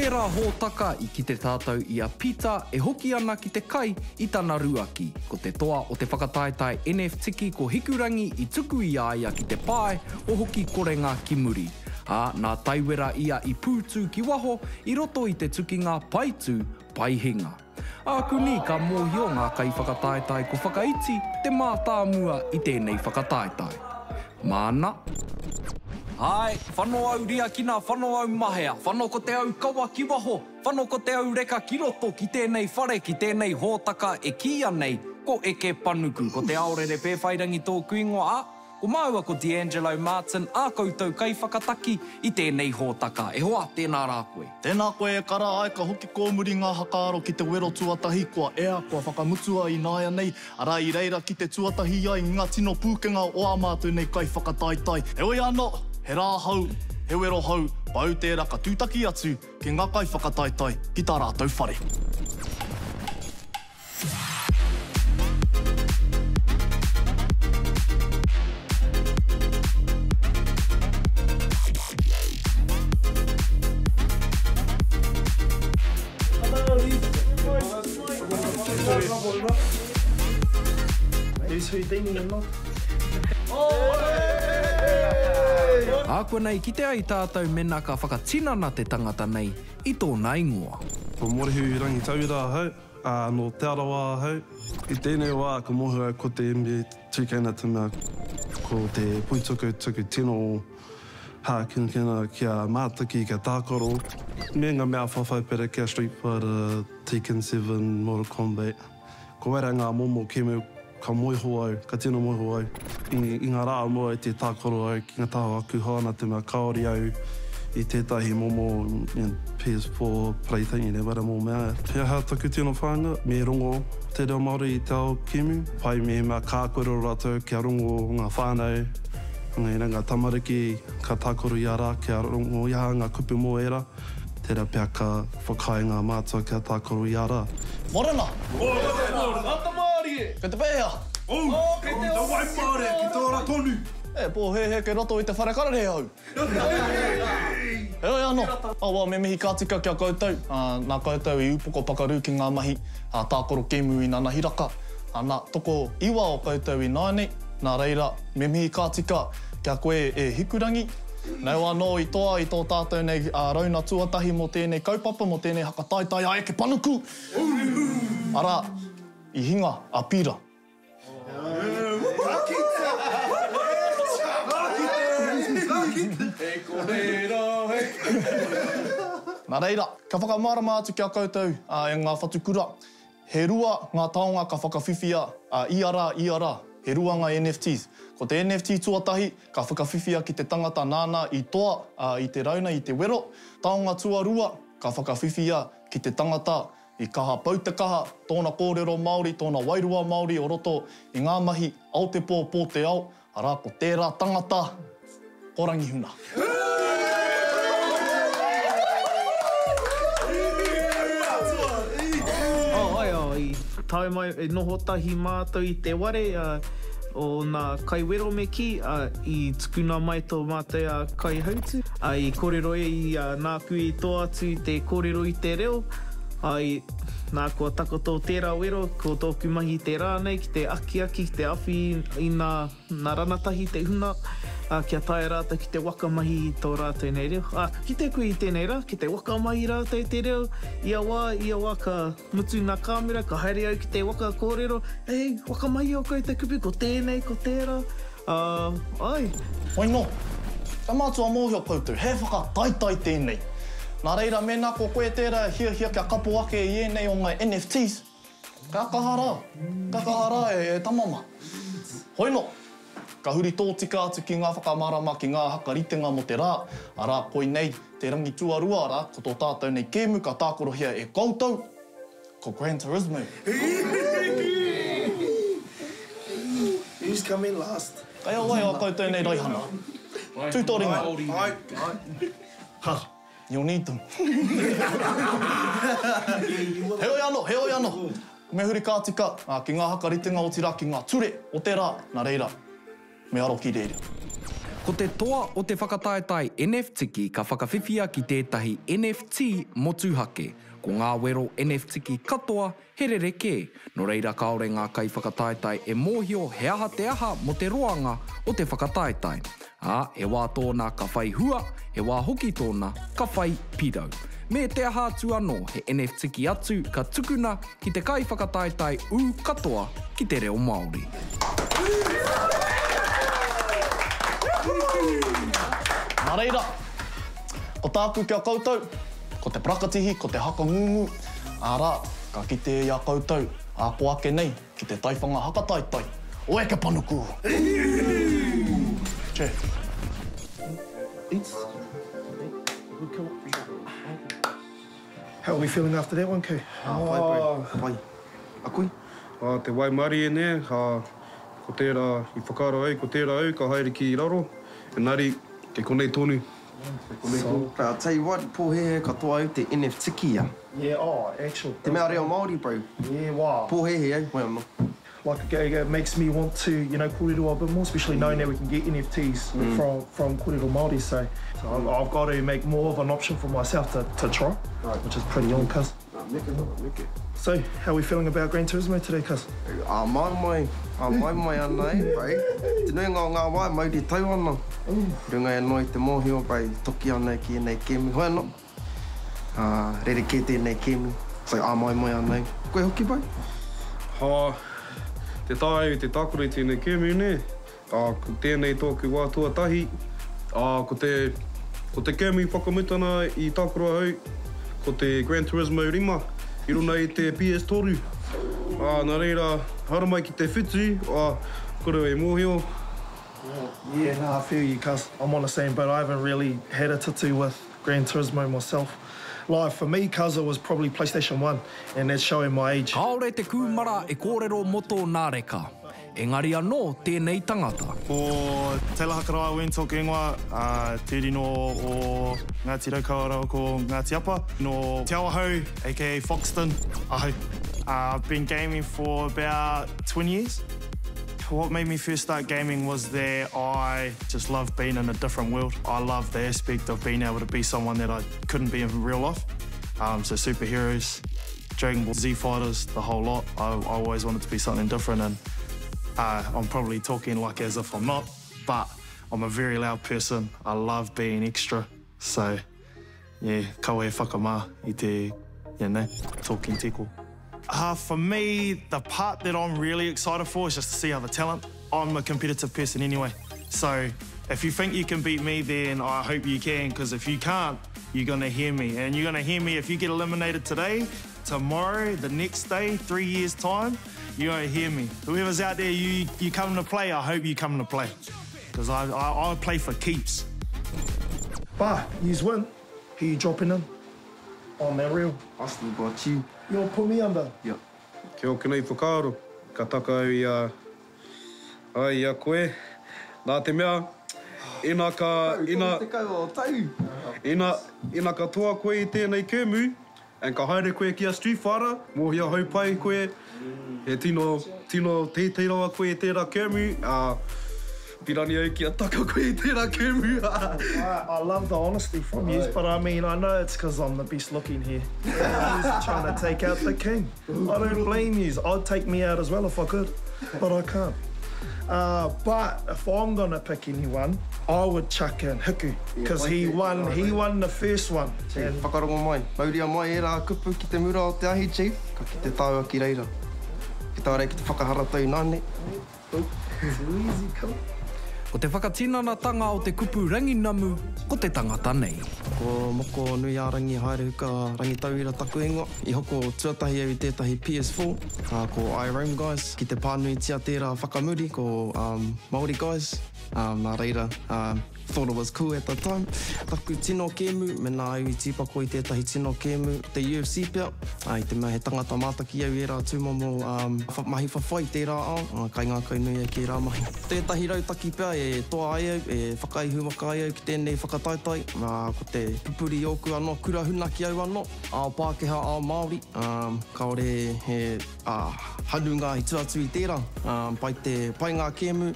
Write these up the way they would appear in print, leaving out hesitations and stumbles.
tērā hōtaka I ki te tātou I a Peter e hoki ana ki te kai I tana ruaki. Ko te toa o te whakataetai NFT ko hikurangi I tuku I aia ki te pae o hoki korenga ki muri. Nā taiwera ia I pūtū ki waho I roto I te tukinga paitū paihinga. Kuni ka mōhio ngā kai whakataetai ko whakaiti te mātāmua I tēnei whakataetai. Māna. Ai, whanau au ria kina, whanau au mahea, whanau ko te au kawa ki waho, whanau ko te au reka ki roto ki tēnei whare, ki tēnei hōtaka e kia nei, ko Eke Panuku, ko te Aorere Pewhairangi tōku ingoa, ko maua ko D'Angelo Martin, koutou kai whakataki I tēnei hōtaka. E hoa, tēnā rā koe. Tēnā koe e kara ai ka hoki kōmuri ngā hakaaro ki te wero tuatahi, kua ea, kua whakamutua I nāia nei, ara I reira ki te tuatahi ai, ngā tino pūkenga o a mātou nei kai whakataitai. E oi anō! He rā hau, he wero hau, pau tērā ka tūtaki atu ki ngā kai whakataitai ki tā rātou whare. Koe nei, ki te ai tātou mena ka whakatinana te tangata nei I tōna ingoa. Ko morihurangi tauira hau, no te arawa hau. I tēnei wā, ko mohu au ko te NBA 2K na te mea, ko te puituku tino kina kia mātaki, kia tākoro. Me ngā mea whawhaipere kia Street Fighter, Tekken 7, Mortal Kombat. Ko wera ngā momo kemu ka moiho au, ka tino moiho au. I ngā rā mua I te tākoro au, ki ngā tāho aku hana te mea kaori au I tētahi momo PS4 plaything I wera mō mea. Pia hea taku tino whānga, me rongo te reo Māori I te ao kemu. Pai me mea kākoro rātou kia rongo ngā whānau. Ngā tamariki ka tākoro I ara, kia rongo iha ngā kupu mō era. Tērā pia ka whakai ngā mātua kia tākoro I ara. Morena! Ngāta Māori! Kei te pēhea! Kei te wai Māori, ki tōra tonu! Pō he ke roto I te whare karare au. Oi anō, wā me mihi ka tika kia koutou. Nā koutou I upoko pakaru ki ngā mahi tākoro kemu I nāna hiraka. Nā toko iwa o koutou I nāne. Nā reira, me mihi ka tika kia koe e hikurangi. Nau anō I toa I tō tātou nei rauna tuatahi mo tēnei kaupapa, mo tēnei hakataitai a Eke Panuku. Ara, I hinga a pira. Nā reira, ka whakamārama atu kia koutou e ngā whatukura. He rua ngā taonga ka whakawhiwhia I ara, he rua ngā NFTs. Ko te NFT tuatahi, ka whakawhiwhia ki te tangata nāna I toa, I te rauna, I te wero. Taonga tuarua, ka whakawhiwhia ki te tangata I kaha pautakaha, tōna kōrero Māori, tōna wairua Māori o roto I ngā mahi Aotearoa pō te ao. Arā, ko tērā tangata, korangi huna. Tae mai e noho tahi mātou I te ware o nā kai wero me ki I tukuna mai tō mātou kai hautu. I kōrero I nā kui tō atu te kōrero I te reo. Nā kua takoto tērā wero, ko tōku mahi te rānei, ki te aki, ki te awhi I nā ranatahi te huna. Kia tae rātou ki te wakamahi I tō rātou nei reo. Ki te kui I tēnei rā, ki te wakamahi rātou te reo. Ia wā ka mutu ngā kāmera, ka haere au ki te waka kōrero. Hei, wakamahi o koe te kupu, ko tēnei, ko tērā. Ai. Hoi no, ka mātua mōhio koutou, he whakataitai tēnei. Nā reira, mena ko koe tērā hia kia kapo ake I ēnei o ngai NFTs. Ka kahara e tamama. Hoi no, ka huri tōtika atu ki ngā whakamārama ki ngā hakaritenga mo te rā. Arā, koi nei, te rangi tuarua rā, ko tō tātou nei kēmu ka tākorohia e koutou, ko Gran Turismo. Who's coming last? Kai awai o koutou nei raihana. Tūtoringa. Ha. You need them. He oi anō. Me huri ka tika ki ngā hakaritenga o tira, ki ngā ture o te rā. Nā reira, me aro ki reira. Ko te toa o te whakataetai NFT ka whakawhiwhia ki tētahi NFT motuhake. Ko ngā wero NFT katoa, herere kē. No reira kaore ngā kai whakataetai e mōhio he aha te aha mo te roanga o te whakataetai. He wā tōna ka whai hua, he wā hoki tōna ka whai pirau. Me te aha atu anō he NFT atu ka tukuna ki te kai whakataetai u katoa ki te reo Māori. Nā reira, ko tāku kia koutou, ko te prakatihi, ko te haka ngungu, ārā, ka kite ia koutou, ko ake nei, ki te taiwhanga hakataitai, o Eke Panuku. Che. How are we feeling after that one, Kei? Wai. A koe? Te wai mari e nea, ko tērā i whakaaro au, ko tērā au, ka haere ki i raro. Engari, kei konei tonu. So, I'll tell you what, pōhehe katoa au te NFT kia. Yeah, actual. Te mea reo Māori, bro. Yeah, wow. Pōhehe au, mai anō. Like, it makes me want to, kōrero a bit more, especially knowing that we can get NFTs from kōrero Māori, so I've got to make more of an option for myself to try, which is pretty on, cuz. So, how are we feeling about Gran Turismo today, cuz? Mai anai, bro. Te nui ngā wai, mau te tau ana. Runga e noi te mōhio, bro. Toki ana ki nei kemi. Hoi anō. Rere ke tēnei kemi. So, mai anai. Koe hoki, bro? Te tāu, te tākore tēnei kēmu ne. Ko tēnei tōku wā tuatahi. Ko te kēmu whakamutana i tākura au. Ko te Gran Turismo 5. I runa i te PS3. Nā reira, hara mai ki te whitu. Kore e mōhio. Yeah, no, I feel you, cuz. I'm on the same boat. I haven't really had a tatu with Gran Turismo myself. Like, for me, cuz, it was probably PlayStation 1, and that's showing my age. Kaore te kūmara e kōrero moto nā reka. Engari anō tēnei tangata. Ko Taylor Hakarawa Wentoka ingoa, te rino o Ngāti Raukawa ko Ngāti Apa, no Te Awahau, aka Foxton, ahau. I've been gaming for about 20 years. What made me first start gaming was that I just love being in a different world. I love the aspect of being able to be someone that I couldn't be in real life. So superheroes, Dragon Ball Z fighters, the whole lot. I always wanted to be something different, and I'm probably talking like as if I'm not, but I'm a very loud person. I love being extra. So, yeah, kawe whakamā I te, talking tiko. For me, the part that I'm really excited for is just to see other talent. I'm a competitive person anyway. So if you think you can beat me, then I hope you can, because if you can't, you're going to hear me. And you're going to hear me if you get eliminated today, tomorrow, the next day, 3 years' time, you're going to hear me. Whoever's out there, you come to play, I hope you come to play. Because I play for keeps. But, yous win. Who you dropping in? On that reel. I still got you. You'll put me under? Yep. Kia ora nei whakaaro. Ka taka au i a koe. Nā te mea, ina ka toa koe I tēnei kēmu, and ka haere koe ki a Street Fighter, mōhia haupai koe, he tino te rawa koe I tērā kēmu, pirani au ki a taka koe I tērā kēmu. I love the honesty from you, but I mean, I know it's because I'm the best looking here. He's trying to take out the king. I don't blame you. I'd take me out as well if I could, but I can't. But if I'm gonna pick anyone, I would chuck in Hiku, because he won the first one. And whakarongo mai. Mauria mai e rā kupu ki te mura o te ahi, Chief. Ka ki te tāua ki reira. Ki tāua ki te whakahara tau nāne. Too easy, come. Ko te whakatinanatanga o te kupu ranginamu, ko te tangata nei. Ko moko nui a rangi haere huka rangi tauira taku ingoa. I hoko tuatahi au I tētahi PS4. Ko iRoam guys. Ki te pānui tia tērā whakamuri ko Māori guys. Nā reira, thought it was cool at the time. Taku tino kēmu, me nā au I tīpako I tētahi tino kēmu, te UFC pia. I te mea he tangata mātaki au e rā tūmomo mahi whawhai tērā ao, kai ngā kaunui e ki rā mahi. Tētahi rautaki pia e toa ai au, e whakaihu waka ai au ki tēnei whakataitai. Ko te pupuri oku anō, kura hunaki au anō, ao Pākehā, ao Māori. Kaore he harunga I tuatu I tērā, pai ngā kēmu,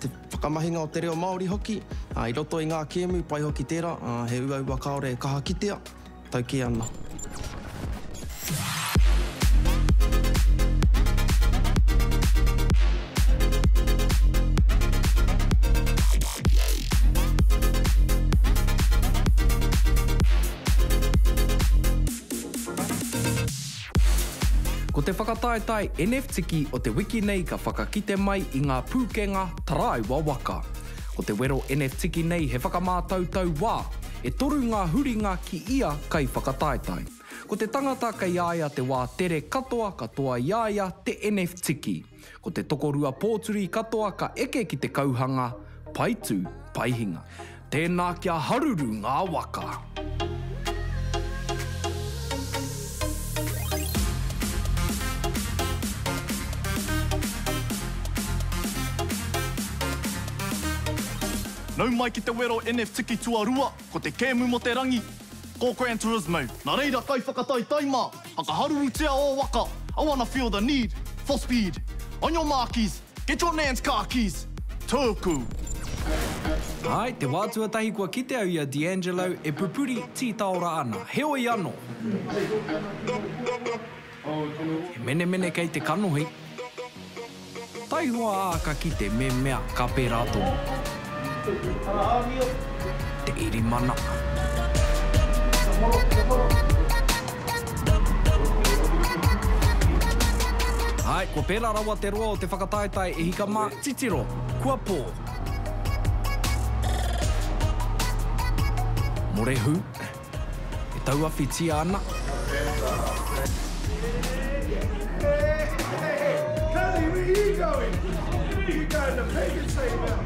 te whakamahinga o te reo Māori hoki, I roto i ngā kēmu, pai hoki tērā, he ua kaore kaha kitea, tau ki ana. Ko te whakataetai NFT o te wiki nei ka whakakite mai i ngā pūkenga taraiwa waka. Ko te wero NFT nei he whakamātautau wā, e toru ngā huringa ki ia kai whakataetai. Ko te tangata ka iaia te wā tere katoa iaia te NFT. Ko te tokorua pōturi katoa ka eke ki te kauhanga, paitū, paihinga. Tēnā kia haruru ngā waka. Nau mai ki te wero NFT tuarua, ko te kēmu mo te rangi, ko Gran Turismo. Nā reira kai whakataitai mā, haka haruru tea o waka. I wanna feel the need for speed. On your markies, get your Nans car keys. Tōku. Ai, te wātuatahi kua kite au ia D'Angelo e pupuri tītaora ana. Heoi anō. He mene kei te kanohi. Taihua ā ka kite me mea ka pērā tō. Te iri mana. Ai, ko pērā rawa te roa o te whakataetai e hika mā titiro, kua pō. Morehu, e tauawhi tia ana. Kelly, where are you going? You going to Vegas, say now.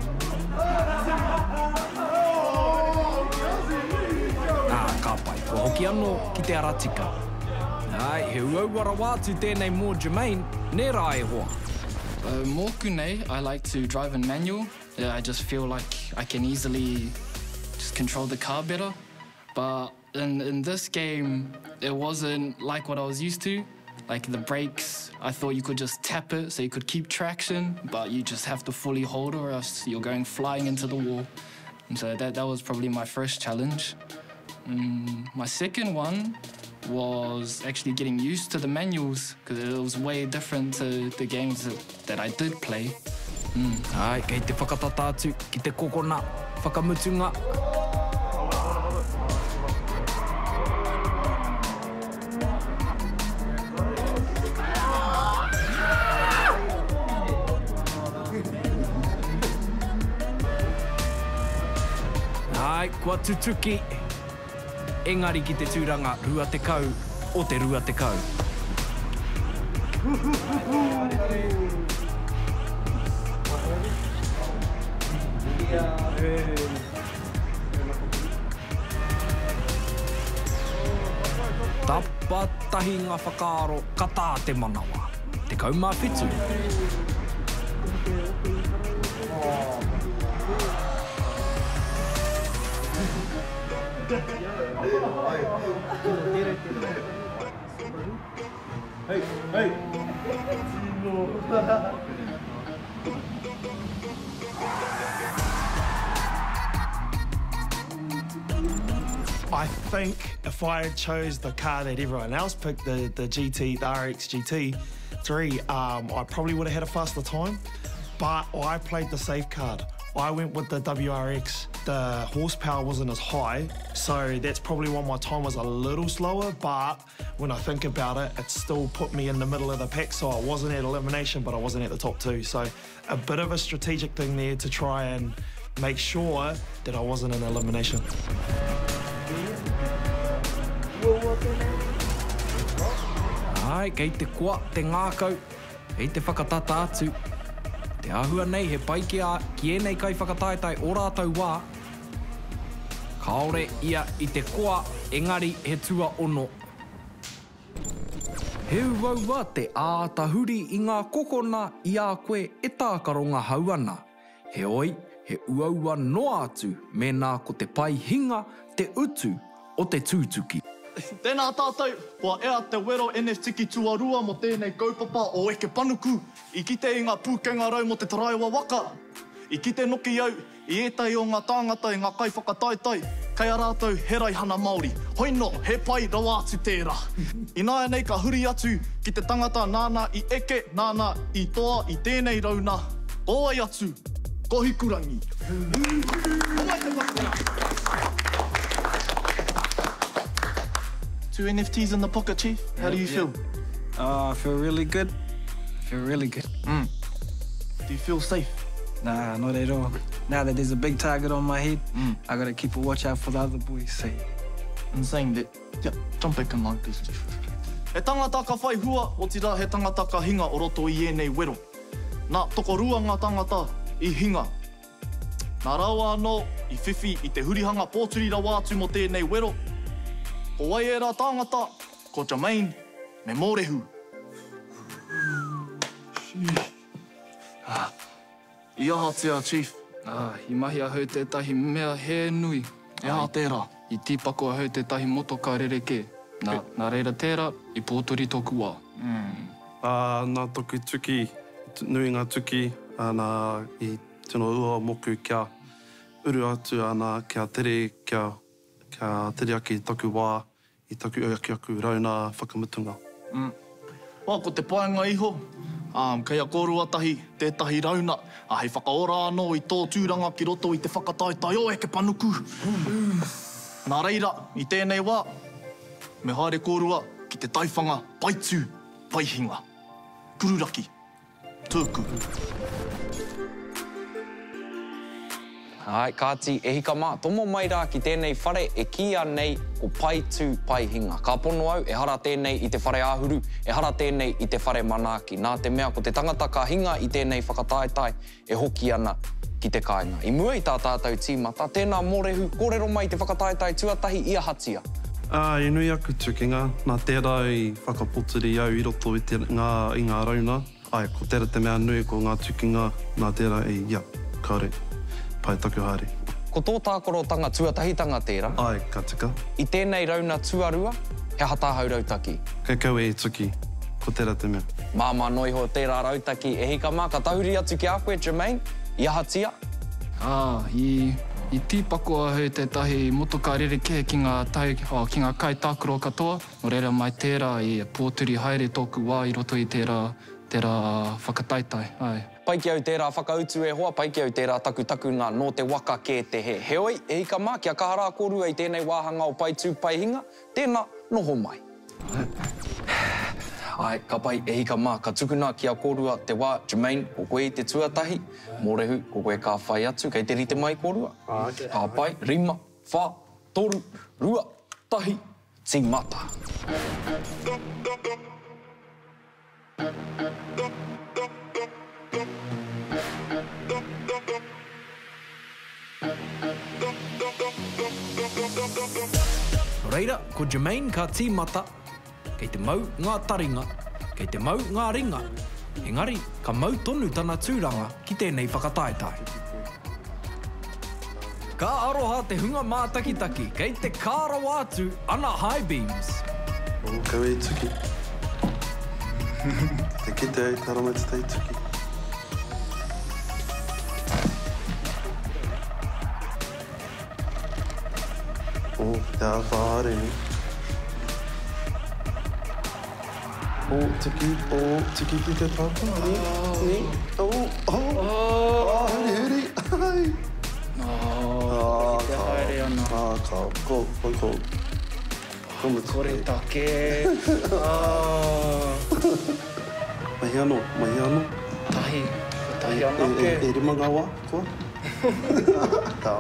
Ka pai, ko hoki anō ki te aratika. Ai, he uauara wātu tēnei mō Jermaine, nē rā e hoa. Mōku nei, I like to drive in manual. Yeah, I just feel like I can easily just control the car better. But in this game, it wasn't like what I was used to. Like the brakes, I thought you could just tap it so you could keep traction, but you just have to fully hold or else you're going flying into the wall. And so that was probably my first challenge. My second one was actually getting used to the manuals because it was way different to the games that I did play. Ai, kei te whakatata atu ki te kokona, whakamutunga. Ai, kua tutuki. Engari ki te tūranga rua te kau o te rua te kau. Tapatahi ngā whakaaro kata te manawa. Te kaumā whitu. I think if I had chose the car that everyone else picked, the RX GT3, I probably would have had a faster time, but I played the safe card. I went with the WRX. The horsepower wasn't as high, so that's probably why my time was a little slower, but when I think about it, it still put me in the middle of the pack, so I wasn't at elimination, but I wasn't at the top two. So a bit of a strategic thing there to try and make sure that I wasn't in elimination. Ai, kei te kua, te ngākau, hei te whakatata atu. Te āhua nei he pai ki enei kai whakataetai o rātou wā. Kaore ia i te koa, engari he tua ono. He uaua te ātahuri i ngā kokona i a koe e tākaronga hauana. He oi, he uaua noa atu me nā ko te pai hinga, te utu o te tūtuki. Tēnā tātou, kua ea te wero NFT tuarua mo tēnei kaupapa o Eke Panuku, i kite i ngā pūkenga rau mo te taraiwa waka. I kite noki au, I ētai o ngā tāngata e ngā kai whakataitai, kei a rātou he raihana Māori. Hoino, he pai rawa atu tērā. I nāia nei ka huri atu ki te tangata nāna I eke, nāna I toa, I tēnei rauna. Oi atu, ko hikurangi. Omai te whakatanga. 2 NFTs in the pocket, Chief. How do you feel? I feel really good. Feel really good. Do you feel safe? Nah, not at all. Now that there's a big target on my head, I gotta keep a watch out for the other boys. Say. In saying that, yeah, jump back in line, please, Chief. He tangata ka whai hua, o tira he tangata ka hinga o roto I ēnei wero. Nā toko rua ngā tangata I hinga. Nā rawa anō, I whiwhi I te hurihanga pōturi rawa atu mo tēnei wero. Ko wai e rā tāngata, ko Jermaine, me mōrehu. I aha tia, Chief. I mahi a hau tētahi mea he nui. E aha tērā. I tīpako a hau tētahi motoka rereke. Nā reira tērā, I pōtori tōku wā. Nā toku tuki, nui ngā tuki, nā I tino ua moku kia uru atu ana kia tere, kia tere aki taku wā, I taku aki aku rauna whakamutunga. Wā, ko te paenga iho, kei a kōruatahi tētahi rauna, a hei whakaora anō I tō tūranga ki roto I te whakataitai o Eke Panuku. Nā reira, I tēnei wā, me haere kōrua ki te taiwhanga paitū, paihinga, kururaki, tūku. Ai, kāti e hika mā, tomo mai rā ki tēnei whare e kia nei ko pai tū pai hinga. Ka pono au, e hara tēnei I te whare āhuru, e hara tēnei I te whare manaaki. Nā te mea ko te tangata ka hinga I tēnei whakataetai e hoki ana ki te kāinga. I mua I tā tātou tīmata, tēnā mōrehu, kōrero mai te whakataetai tuatahi I ahatia. I nui aku tukinga, nā tērā I whakapoturi au I roto I ngā rauna. Ai, ko tērā te mea nui ko ngā tukinga, nā tērā kaore. Pai taku haere. Ko tō tākorotanga tuatahitanga tērā. Ai, ka tika. I tēnei rauna tuarua, he hatahau rautaki. Kei kau e tuki, ko tērā te mea. Māma noiho tērā rautaki e hika mā, ka tahuri atu ki a koe, Jermaine, I ahatia. I tīpako a hau tētahi motoka rereke ki ngā kai tākuro katoa. No reira mai tērā I pōturi haere tōku wā I roto I tērā whakataitai. Ai. Pai ki au tērā whakautu e hoa, pai ki au tērā takutakunga no te waka kē te he. Heoi, e hika mā, kia kahara kōrua I tēnei wāhanga o pai tū pai hinga, tēnā noho mai. Ai, ka pai e hika mā, ka tukuna kia kōrua te wā, Jermaine, ko koe I te tuatahi, mōrehu, ko koe ka whai atu, kei te rite mai kōrua. Ka pai, rima, wha, toru, rua, tahi, tīmata. Reira, ko Jermaine ka tīmata, kei te mau ngā taringa, kei te mau ngā ringa. Engari, ka mau tonu tana tūranga ki tēnei whakataetai. Ka aroha te hunga mātakitaki, kei te kāra wātu ana high beams. Kau e tuki. Te kite ai, taramai te tei tuki. Te awhaare ni. Tiki ki te papa. Ni. Huri. Te haere ana. Ko. Kore take. Mahi anō. Tahi anake. E rima ngā wā, koa? Tā.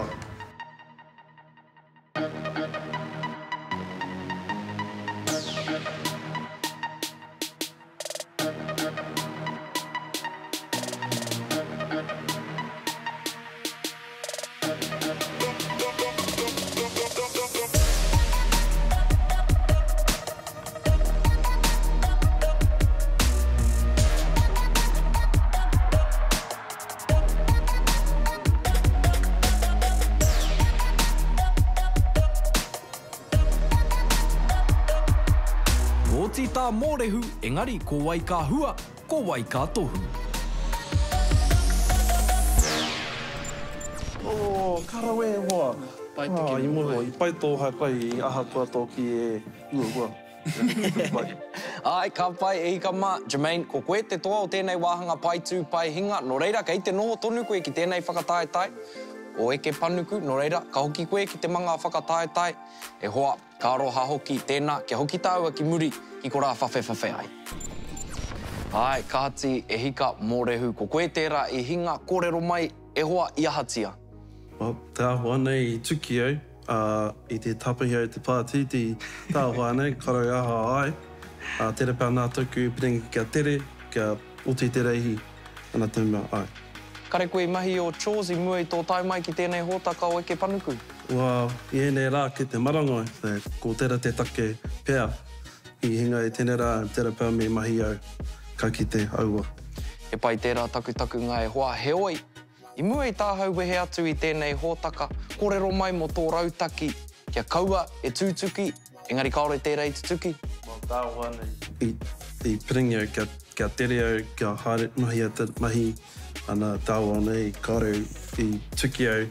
Oti tā mōrehu, engari ko wai ka hua, ko wai ka tohu. Karawe hoa. Pai te ke I moro, I pai tō hapai I aha kua tōki e ua. Ai, ka pai e hika mā. Jermaine, ko koe te toa o tēnei wāhanga pai tū, pai hinga. Nō reira, kei te noho tonu koe ki tēnei whakataetai. O Eke Panuku, nō reira, ka hoki koe ki te manga whakataetai. E hoa, ka aroha hoki tēnā, kia hoki tāua ki muri, ki ko rā whawhe ai. Ai, ka hati e hika mōrehu, ko koe tērā e hinga kōrero mai, e hoa i ahatia. Te ahua nei I tuki au, I te tapahi au te pātiti, te ahua nei, karau aha ai. Tere pā nā tuku, piringi kia tere, kia oti te reihi, ana te mea ai. Kare koe mahi o chores I mua I tō tai mai ki tēnei hōtaka o Eke Panuku? Ua, I ene rā ki te marangai, ko tera te take pēr. I hinga e tēnei rā, tera pā me mahi au, ka ki te aua. E pai tērā taku ngā e hoa heoi. I mua I tāhau wehe atu I tēnei hōtaka, kōrero mai mo tō rautaki, kia kaua e tūtuki, engari kaore tērā I tutuki. Tāua nei. I piringi au, kia tere au, kia haere mahi a te mahi, ana tāua nei, kāre I tuki au,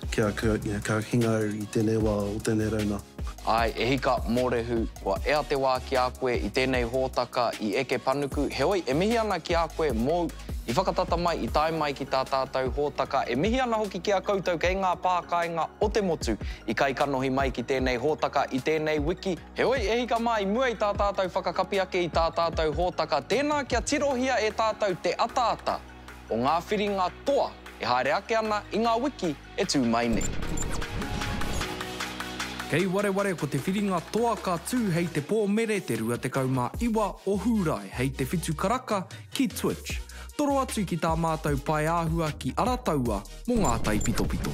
kia hinga au I tēnei wā o tēnei rauna. Ai, e hika mōrehu, kua ea te wā ki a koe I tēnei hōtaka I Eke Panuku. Heoi, e mihi ana ki a koe mōu, I whakatata mai, I tae mai ki tā tātou hōtaka. E mihi ana hoki ki a koutou kei ngā pākainga o te motu. I kai kanohi mai ki tēnei hōtaka I tēnei wiki. Heoi, e hika mai, mua I tā tātou whakakapi ake I tā tātou hōtaka. Tēnā kia tirohia e tātou te ata-ata o ngā whiringa toa. E haere ake ana I ngā wiki e tū mai nei. Kei wareware ko te whiringa toa ka tū hei te pōmere te rua te kaumā iwa o Hūrai hei te whitu karaka ki Twitch. Toro atu ki tā mātou pai āhua ki Arataua mō ngā tai pito pito.